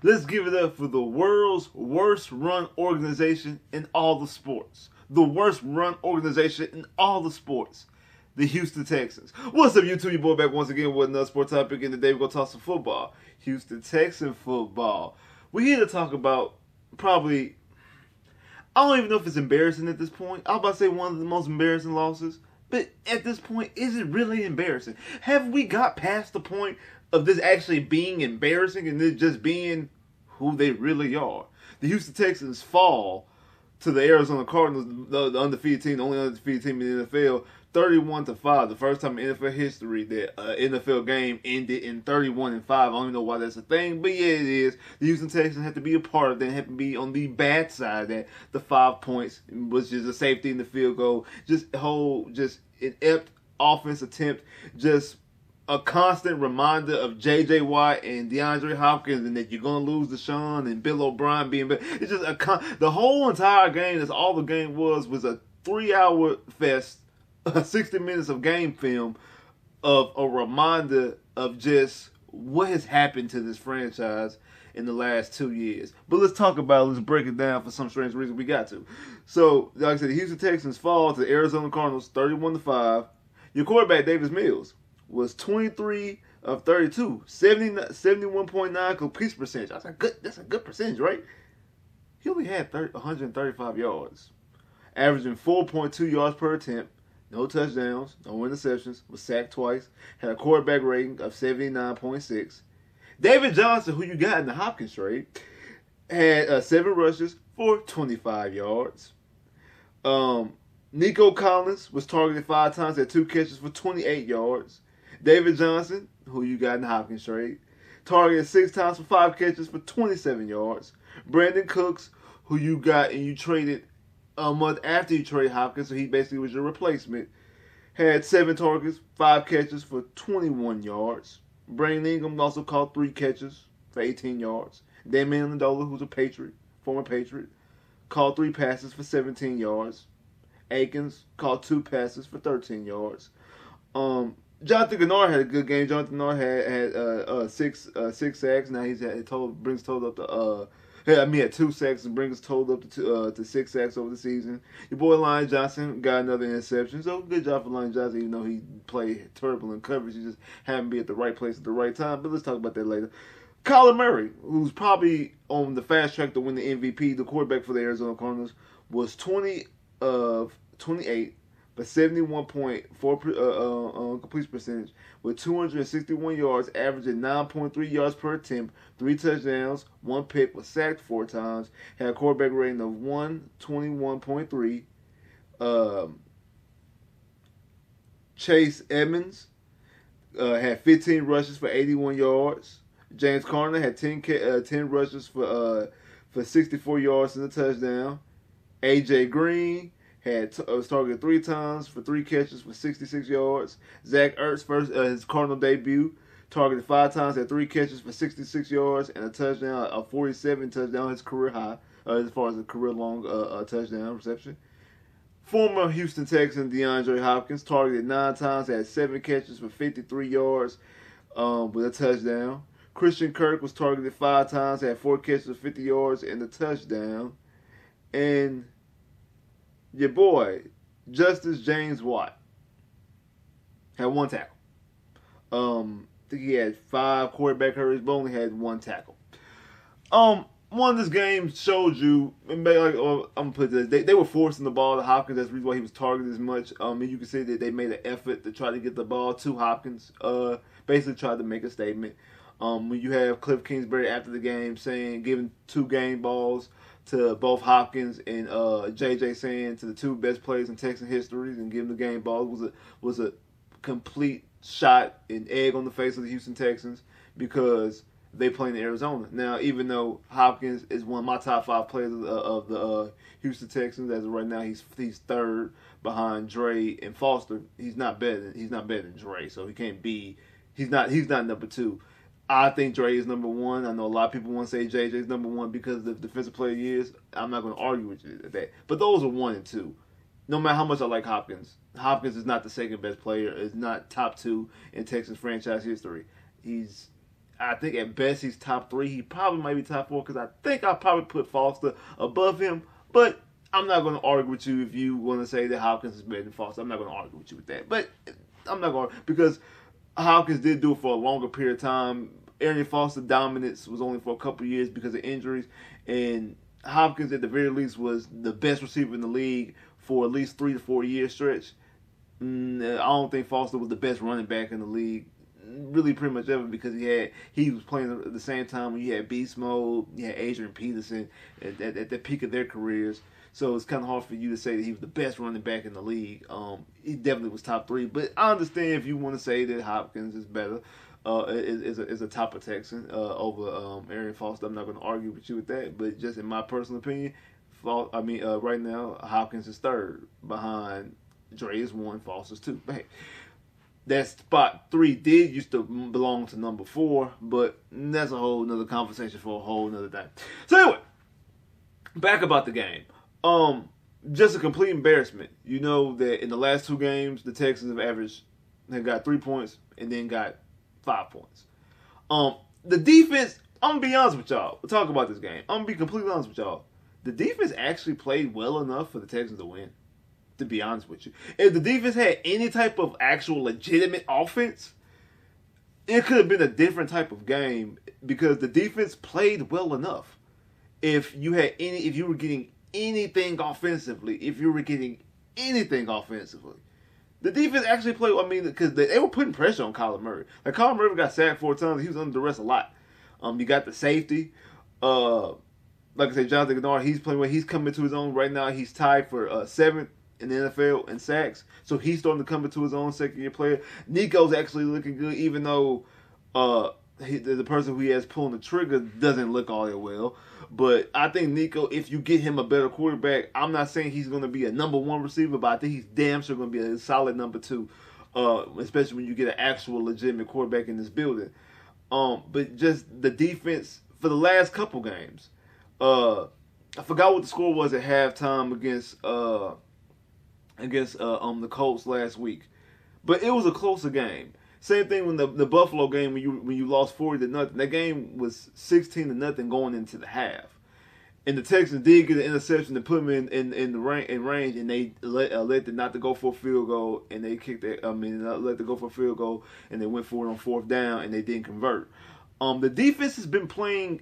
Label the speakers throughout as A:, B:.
A: Let's give it up for the world's worst run organization in all the sports. The worst run organization in all the sports. The Houston Texans. What's up, YouTube? Your boy back once again with another sport topic, and today we're going to talk some football. Houston Texan football. We're here to talk about probably, I don't even know if it's embarrassing at this point. I was about to say one of the most embarrassing losses. But at this point, is it really embarrassing? Have we got past the point of this actually being embarrassing and it just being who they really are? The Houston Texans fall to the Arizona Cardinals, the undefeated team, the only undefeated team in the NFL, 31-5. The first time in NFL history that NFL game ended in 31-5. I don't even know why that's a thing, but yeah, it is. The Houston Texans had to be a part of that. Had to be on the bad side of that. The 5 points was just a safety in the field goal. Just inept offense attempt. Just a constant reminder of J.J. Watt and DeAndre Hopkins, and that you're gonna lose Deshaun and Bill O'Brien being. It's just the whole entire game. That's all the game was a 3-hour fest. 60 minutes of game film of a reminder of just what has happened to this franchise in the last 2 years. But let's talk about it. Let's break it down for some strange reason we got to. So, like I said, the Houston Texans fall to the Arizona Cardinals 31-5. Your quarterback, Davis Mills, was 23 of 32, 71.9 completion percentage. That's a good percentage, right? He only had 135 yards, averaging 4.2 yards per attempt. No touchdowns, no interceptions, was sacked twice, had a quarterback rating of 79.6. David Johnson, who you got in the Hopkins trade, had 7 rushes for 25 yards. Nico Collins was targeted 5 times, had 2 catches for 28 yards. David Johnson, who you got in the Hopkins trade, targeted 6 times for 5 catches for 27 yards. Brandon Cooks, who you got and you traded a month after you traded Hopkins, so he basically was your replacement, had 7 targets, 5 catches for 21 yards. Brandon Ingram also caught 3 catches for 18 yards. Damian Amendola, who's a Patriot, former Patriot, caught 3 passes for 17 yards. Akins caught 2 passes for 13 yards. Jonathan Gennard had a good game. Jonathan Gennard had 6 sacks. Now he's brings total up to he had 2 sacks and brings total up to 6 sacks over the season. Your boy Lyon Johnson got another interception. So good job for Lyon Johnson, even though he played terrible in coverage. He just happened to be at the right place at the right time. But let's talk about that later. Kyler Murray, who's probably on the fast track to win the MVP, the quarterback for the Arizona Cardinals, was 20 of 28, but 71.4 completion percentage with 261 yards, averaging 9.3 yards per attempt, 3 touchdowns, 1 pick, was sacked 4 times, had a quarterback rating of 121.3. Chase Edmonds had 15 rushes for 81 yards. James Conner had 10 rushes for 64 yards and a touchdown. A.J. Green was targeted 3 times for 3 catches for 66 yards. Zach Ertz, his Cardinal debut, targeted 5 times, had 3 catches for 66 yards and a touchdown, a 47 touchdown, his career high, as far as a career long touchdown reception. Former Houston Texan DeAndre Hopkins targeted 9 times, had 7 catches for 53 yards with a touchdown. Christian Kirk was targeted 5 times, had 4 catches for 50 yards and a touchdown. And your boy, Justice James Watt, had 1 tackle. I think he had 5 quarterback hurries, but only had 1 tackle. One of this game showed you, I'm gonna put this, they were forcing the ball to Hopkins. That's the reason why he was targeted as much. And you can see that they made an effort to try to get the ball to Hopkins. Basically tried to make a statement. When you have Cliff Kingsbury after the game giving 2 game balls to both Hopkins and JJ, saying to the 2 best players in Texan history, and giving the game ball was a complete shot and egg on the face of the Houston Texans, because they play in Arizona. Now, even though Hopkins is one of my top 5 players of the Houston Texans, as of right now, he's 3rd behind Dre and Foster. He's not better than Dre, so he can't be. He's not number 2. I think Dre is number 1. I know a lot of people want to say JJ is number 1 because of the defensive player he is. I'm not going to argue with you at that. But those are 1 and 2. No matter how much I like Hopkins, Hopkins is not the second best player. Is not top 2 in Texas franchise history. I think at best he's top 3. He probably might be top 4 because I think I'll probably put Foster above him. But I'm not going to argue with you if you want to say that Hopkins is better than Foster. I'm not going to argue with you with that. But I'm not going to, because Hopkins did do it for a longer period of time. Arian Foster's dominance was only for a couple of years because of injuries. And Hopkins, at the very least, was the best receiver in the league for at least 3 to 4 year stretch. I don't think Foster was the best running back in the league, really pretty much ever, because he was playing at the same time when you had Beast Mode, you had Adrian Peterson at the peak of their careers. So it's kind of hard for you to say that he was the best running back in the league. He definitely was top 3, but I understand if you want to say that Hopkins is better, is a top of Texan over Arian Foster. I'm not going to argue with you with that, but just in my personal opinion, right now Hopkins is 3rd behind Dre is 1, Foster's 2. Hey, that spot 3 did used to belong to number 4, but that's a whole nother conversation for a whole nother day. So anyway, back about the game. Just a complete embarrassment. You know that in the last 2 games, the Texans have got 3 points and then got 5 points. The defense, I'm going to be honest with y'all. We'll talk about this game. I'm going to be completely honest with y'all. The defense actually played well enough for the Texans to win, to be honest with you. If the defense had any type of actual legitimate offense, it could have been a different type of game because the defense played well enough. If you were getting anything offensively, the defense actually played. I mean, because they were putting pressure on Kyler Murray. Like, Kyler Murray got sacked 4 times. He was under duress a lot. You got the safety. Like I said, Jonathan Gennard, he's playing well. He's coming to his own right now. He's tied for 7th in the NFL in sacks. So he's starting to come into his own, second-year player. Nico's actually looking good, even though the person who he has pulling the trigger doesn't look all that well. But I think Nico, if you get him a better quarterback, I'm not saying he's going to be a number 1 receiver, but I think he's damn sure going to be a solid number 2, especially when you get an actual legitimate quarterback in this building. But just the defense for the last couple games. I forgot what the score was at halftime against the Colts last week, but it was a closer game. Same thing when the Buffalo game when you lost 40-0. That game was 16-0 going into the half, and the Texans did get an interception to put them in range, and they elected not to go for a field goal, and they let to go for a field goal, and they went for it on 4th down, and they didn't convert. The defense has been playing,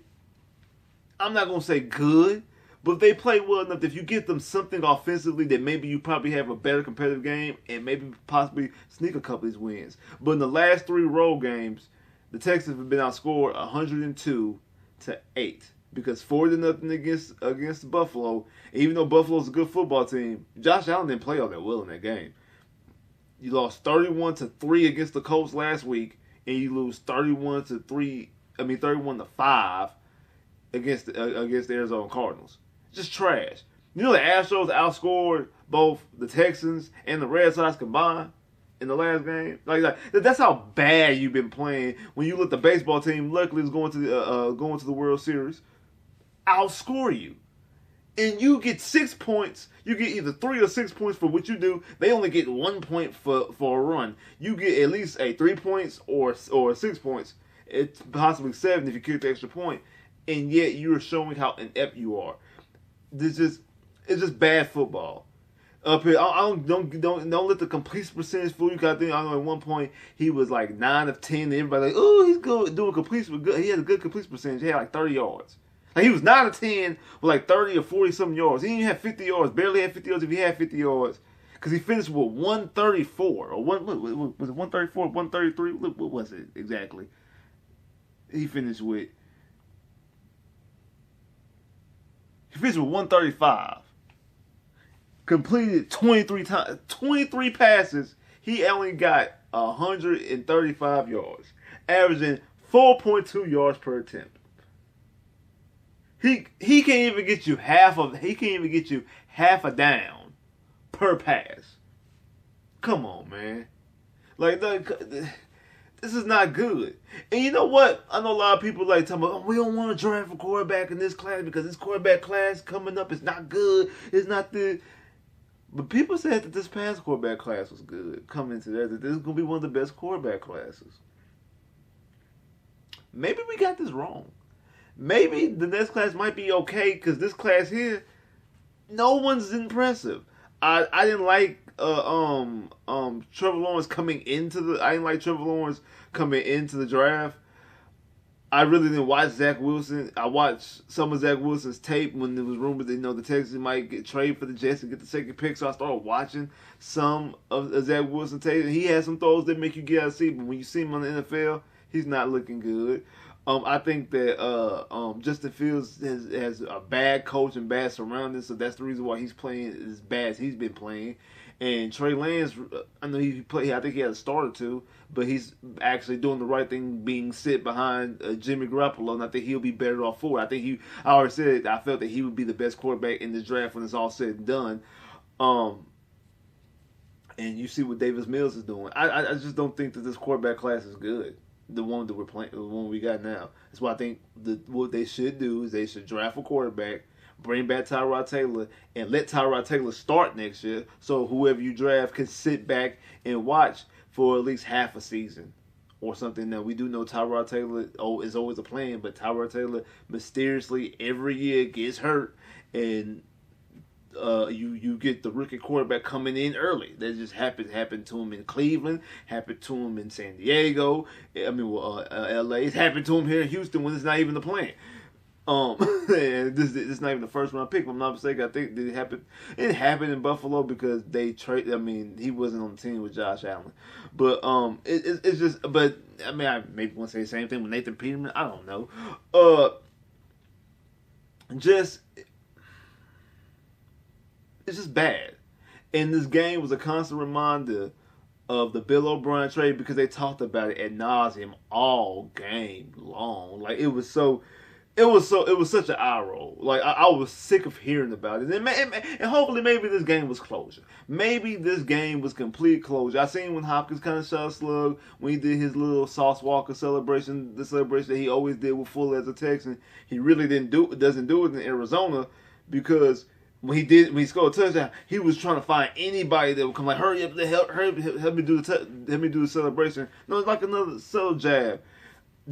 A: I'm not gonna say good, but they play well enough that if you get them something offensively, that maybe you probably have a better competitive game and maybe possibly sneak a couple of these wins. But in the last 3 road games, the Texans have been outscored 102-8 because 40-0 against Buffalo. Even though Buffalo's a good football team, Josh Allen didn't play all that well in that game. You lost 31-3 against the Colts last week, and you lose 31-5 against the Arizona Cardinals. Just trash. You know the Astros outscored both the Texans and the Red Sox combined in the last game. Like that's how bad you've been playing. When you let the baseball team, luckily, is going to the World Series, outscore you, and you get 6 points. You get either 3 or 6 points for what you do. They only get 1 point for a run. You get at least 3 points or 6 points. It's possibly 7 if you kick the extra point. And yet you're showing how inept you are. It's just bad football. Up here, don't let the completion percentage fool you. Cause I know at one point he was like 9 of 10. And everybody like, oh, he's good doing completion. Good. He had a good completion percentage. He had like 30 yards. Like he was 9 of 10 with like 30 or 40 something yards. He didn't even have 50 yards. Barely had 50 yards if he had 50 yards. Because he finished with 134 or was it 134, 133? What was it exactly? He finished with 135. Completed 23 passes. He only got 135 yards, averaging 4.2 yards per attempt. He can't even get you half a down per pass. Come on, man. Like this is not good. And you know what? I know a lot of people like talking about, we don't want to draft a quarterback in this class because this quarterback class coming up is not good. It's not the. But people said that this past quarterback class was good coming into that this is going to be one of the best quarterback classes. maybe we got this wrong. Maybe the next class might be okay because this class here, no one's impressive. I didn't like Trevor Lawrence coming into the. I didn't like Trevor Lawrence coming into the draft. I really didn't watch Zach Wilson. I watched some of Zach Wilson's tape when there was rumors that the Texans might get traded for the Jets and get the second pick. So I started watching some of Zach Wilson tape. And he had some throws that make you get out of seat, but when you see him on the NFL, he's not looking good. I think that Justin Fields has a bad coach and bad surroundings, so that's the reason why he's playing as bad as he's been playing. And Trey Lance, I know he played. I think he had a start or two, but he's actually doing the right thing, being sit behind Jimmy Garoppolo, and I think he'll be better off for it. I already said it, I felt that he would be the best quarterback in this draft when it's all said and done. And you see what Davis Mills is doing. I just don't think that this quarterback class is good. The one that we're playing, the one we got now. That's why I think what they should do is they should draft a quarterback, bring back Tyrod Taylor, and let Tyrod Taylor start next year, so whoever you draft can sit back and watch for at least half a season or something. Now we do know Tyrod Taylor is always a plan, but Tyrod Taylor mysteriously every year gets hurt, and you get the rookie quarterback coming in early. That just happened to him in Cleveland, happened to him in San Diego. LA. It's happened to him here in Houston when it's not even the plan. And this is not even the first round pick. If I'm not mistaken, I think it happened. It happened in Buffalo because they trade. I mean, he wasn't on the team with Josh Allen, but it's just. But I mean, I maybe want to say the same thing with Nathan Peterman. I don't know. It's just bad. And this game was a constant reminder of the Bill O'Brien trade because they talked about it ad nauseum all game long. Like it was such an eye roll. Like I was sick of hearing about it. And hopefully maybe this game was closure. Maybe this game was complete closure. I seen when Hopkins kind of shot a slug when he did his little Sauce Walker celebration, the celebration that he always did with Fuller as a Texan. He really doesn't do it in Arizona because when he scored a touchdown, he was trying to find anybody that would come like, hurry up, help me do the celebration. No, it's like another subtle jab.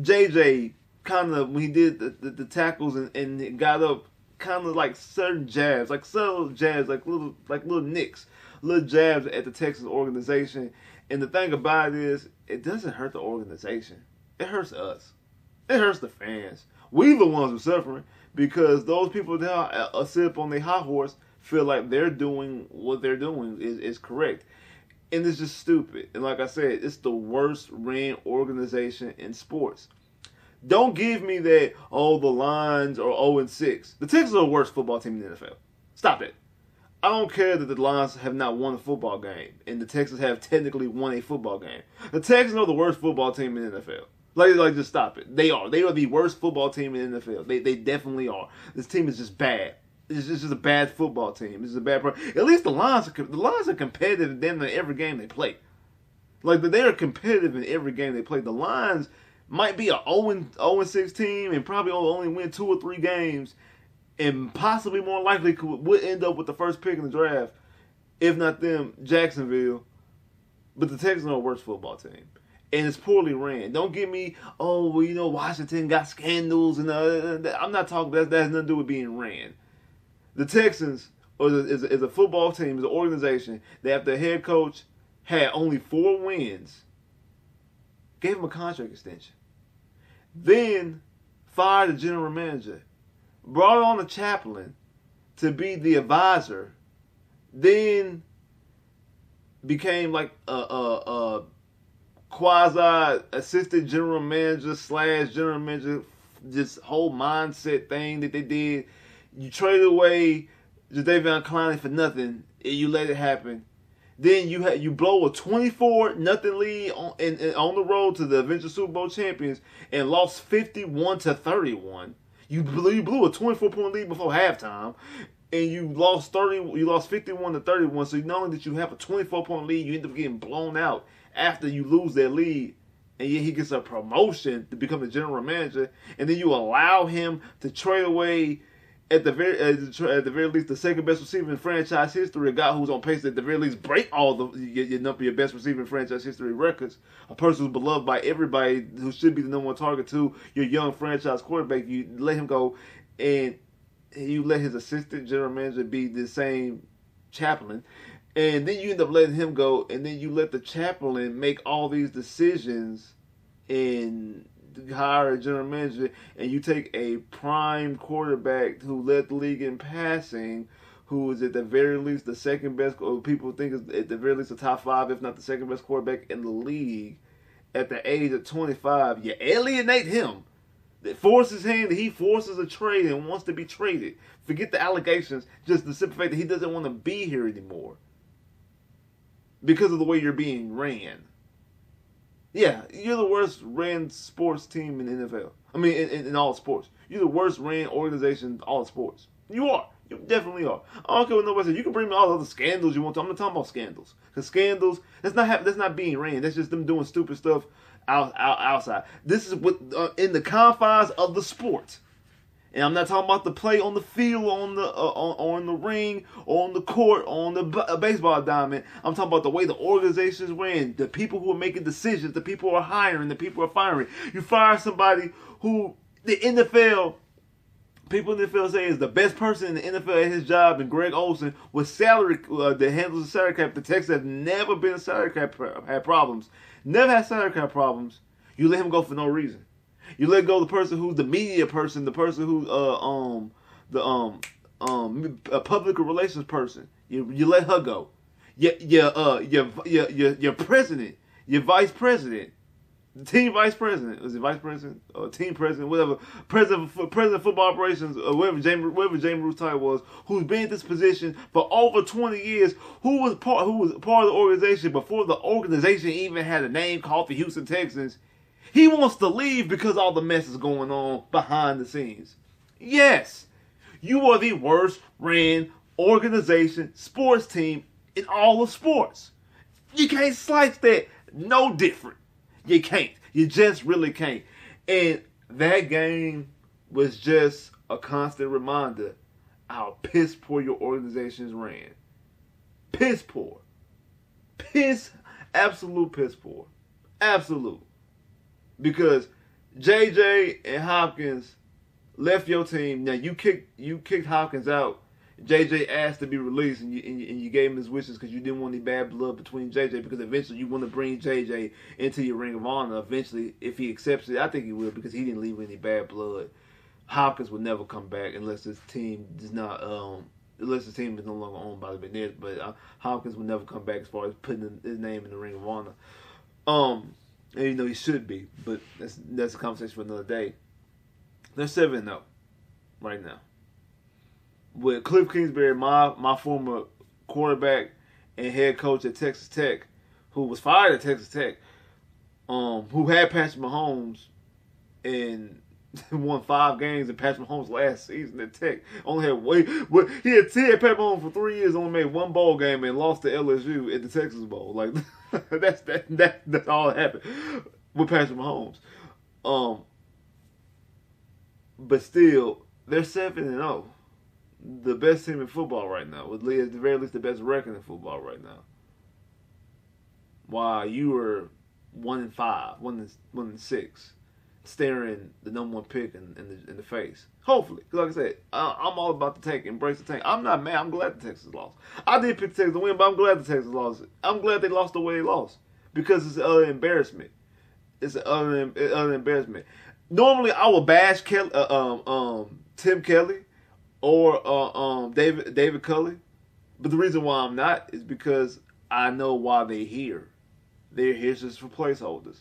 A: JJ kind of when he did the tackles and got up, kind of like certain jabs, like subtle jabs, like little nicks, little jabs at the Texas organization. And the thing about it is, it doesn't hurt the organization. It hurts us. It hurts the fans. We the ones who are suffering because those people that sit up on their high horse feel like they're doing what they're doing is correct. And it's just stupid. And like I said, it's the worst ran organization in sports. Don't give me that, the Lions are 0-6. The Texans are the worst football team in the NFL. Stop it. I don't care that the Lions have not won a football game and the Texans have technically won a football game. The Texans are the worst football team in the NFL. Like, just stop it. They are the worst football team in the NFL. They definitely are. This team is just bad. It's just a bad football team. It's just a bad. At least the Lions are competitive in every game they play. Like they are competitive in every game they play. The Lions might be a 0-6 team and probably only win 2 or 3 games, and possibly more likely would end up with the first pick in the draft, if not them, Jacksonville. But the Texans are the worst football team. And it's poorly ran. Don't give me, Washington got scandals and I'm not talking. That has nothing to do with being ran. The Texans is a football team, is an organization that after the head coach had only 4 wins, gave him a contract extension, then fired the general manager, brought on a chaplain to be the advisor, then became like a quasi assistant general manager / general manager, this whole mindset thing that they did. You traded away Jadeveon Clowney for nothing, and you let it happen. Then you blow a 24-0 lead on the road to the eventual Super Bowl champions and lost 51-31. You blew a 24-point lead before halftime, and you lost 51-31. So not only did you have a 24-point lead, you end up getting blown out after you lose that lead, and yet he gets a promotion to become the general manager, and then you allow him to trade away at the very least, the second best receiver in franchise history, a guy who's on pace to at the very least break all your best receiver in franchise history records, a person who's beloved by everybody, who should be the number one target to your young franchise quarterback. You let him go, and you let his assistant general manager be the same chaplain, and then you end up letting him go, and then you let the chaplain make all these decisions and hire a general manager, and you take a prime quarterback who led the league in passing, who is at the very least the second best, or people think is at the very least the top 5, if not the second best quarterback in the league, at the age of 25. You alienate him. That forces him, he forces a trade and wants to be traded. Forget the allegations, just the simple fact that he doesn't want to be here anymore because of the way you're being ran. Yeah, you're the worst ran sports team in the NFL. I mean, in all sports. You're the worst ran organization in all sports. You are. You definitely are. I don't care what nobody says. You can bring me all the other scandals you want to. I'm not talking about scandals. Because scandals, that's not being ran. That's just them doing stupid stuff outside. This is what in the confines of the sport. And I'm not talking about the play on the field, on the ring, on the court, on the baseball diamond. I'm talking about the way the organizations ran, the people who are making decisions, the people who are hiring, the people who are firing. You fire somebody who the NFL, people in the NFL say is the best person in the NFL at his job, and Greg Olsen with salary that handles the salary cap. The Texans have never been salary cap had problems, never had salary cap problems. You let him go for no reason. You let go the person who's the media person, the person who's a public relations person. You let her go. Your president, your vice president, the team vice president, was it vice president or team president, whatever, president of football operations, or whatever James Root's title was, who's been in this position for over 20 years, who was part of the organization before the organization even had a name called the Houston Texans. He wants to leave because all the mess is going on behind the scenes. Yes, you are the worst ran organization, sports team in all of sports. You can't slice that no different. You can't. You just really can't. And that game was just a constant reminder how piss poor your organizations ran. Piss poor. Absolute piss poor. Absolute. Because JJ and Hopkins left your team. Now you kicked Hopkins out. JJ asked to be released, and you gave him his wishes because you didn't want any bad blood between JJ, because eventually you want to bring JJ into your Ring of Honor. Eventually, if he accepts it, I think he will, because he didn't leave any bad blood. Hopkins would never come back unless his team does not unless his team is no longer owned by the McNair's. But Hopkins would never come back as far as putting his name in the Ring of Honor. And you know he should be, but that's a conversation for another day. They're 7-0 right now. With Cliff Kingsbury, my former quarterback and head coach at Texas Tech, who was fired at Texas Tech, who had Patrick Mahomes and won 5 games in Patrick Mahomes' last season at Tech. Only had he had Patrick Mahomes for 3 years, only made 1 bowl game and lost to LSU at the Texas Bowl. Like that's all that happened with Patrick Mahomes. But still, they're 7-0. The best team in football right now, at the very least the best record in football right now. While you are 1-5, 1-6, staring the number 1 pick in the face. Hopefully, because like I said, I'm all about the tank, embrace the tank. I'm not mad. I'm glad the Texans lost. I did pick the Texans to win, but I'm glad the Texans lost. I'm glad they lost the way they lost, because it's an utter embarrassment. It's an utter embarrassment. Normally, I would bash Tim Kelly or David Culley, but the reason why I'm not is because I know why they're here. They're here just for placeholders.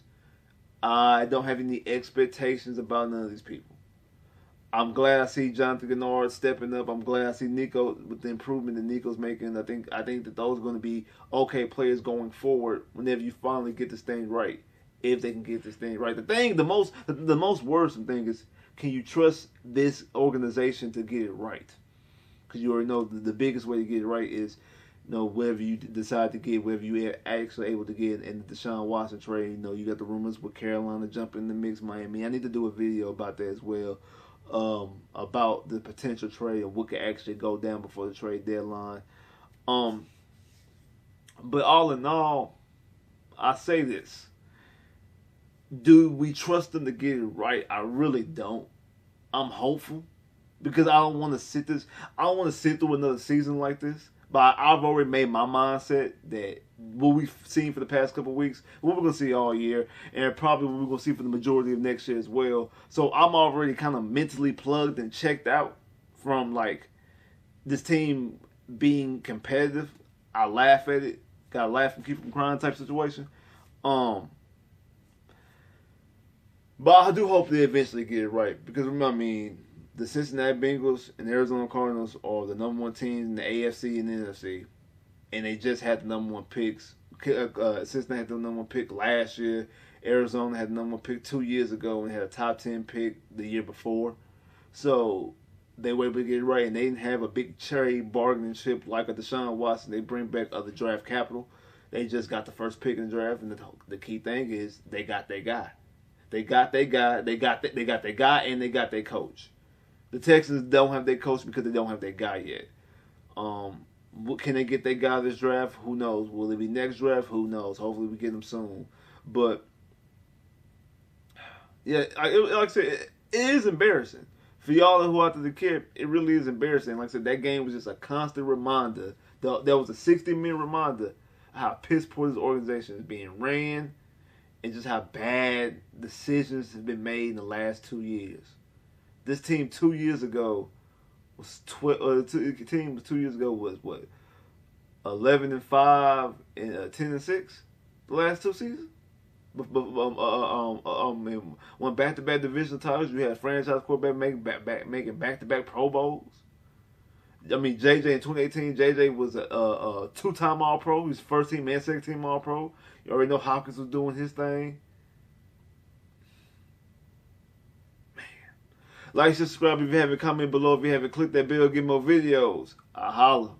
A: I don't have any expectations about none of these people. I'm glad I see Jonathan Gennard stepping up. I'm glad I see Nico with the improvement that Nico's making. I think that those are going to be okay players going forward whenever you finally get this thing right. If they can get this thing right. The most worrisome thing is, can you trust this organization to get it right? Because you already know the biggest way to get it right is, whatever you decide to get, whether you actually able to get in the Deshaun Watson trade. You got the rumors with Carolina jumping in the mix, Miami. I need to do a video about that as well. about the potential trade and what could actually go down before the trade deadline. But all in all, I say this. Do we trust them to get it right? I really don't. I'm hopeful because I don't want to sit this. I don't want to sit through another season like this. But I've already made my mindset that what we've seen for the past couple of weeks, what we're going to see all year, and probably what we're going to see for the majority of next year as well. So I'm already kind of mentally plugged and checked out from like this team being competitive. I laugh at it. Got to laugh and keep from crying type situation. But I do hope they eventually get it right because remember, I mean, the Cincinnati Bengals and the Arizona Cardinals are the number one teams in the AFC and the NFC, and they just had the number one picks. Cincinnati had the number one pick last year. Arizona had the number one pick 2 years ago and had a top 10 pick the year before. So they were able to get it right, and they didn't have a big trade bargaining chip like a Deshaun Watson. They bring back other draft capital. They just got the first pick in the draft, and the key thing is they got their guy. They got their guy. They got their guy, and they got their coach. The Texans don't have their coach because they don't have their guy yet. Can they get their guy this draft? Who knows? Will it be next draft? Who knows? Hopefully we get him soon. But yeah, like I said, it is embarrassing for y'all who out there to care. It really is embarrassing. Like I said, that game was just a constant reminder. That was a 60-minute reminder of how piss poor this organization is being ran, and just how bad decisions have been made in the last 2 years. This team 2 years ago was 11-5 and 10-6 the last two seasons. Won back-to-back division titles. You had franchise quarterback making back-to-back Pro Bowls. I mean, JJ in 2018, JJ was a two-time All-Pro. He was first team and second team All-Pro. You already know Hopkins was doing his thing. Man. Like, subscribe if you haven't, comment below if you haven't, click that bell, get more videos. I holla.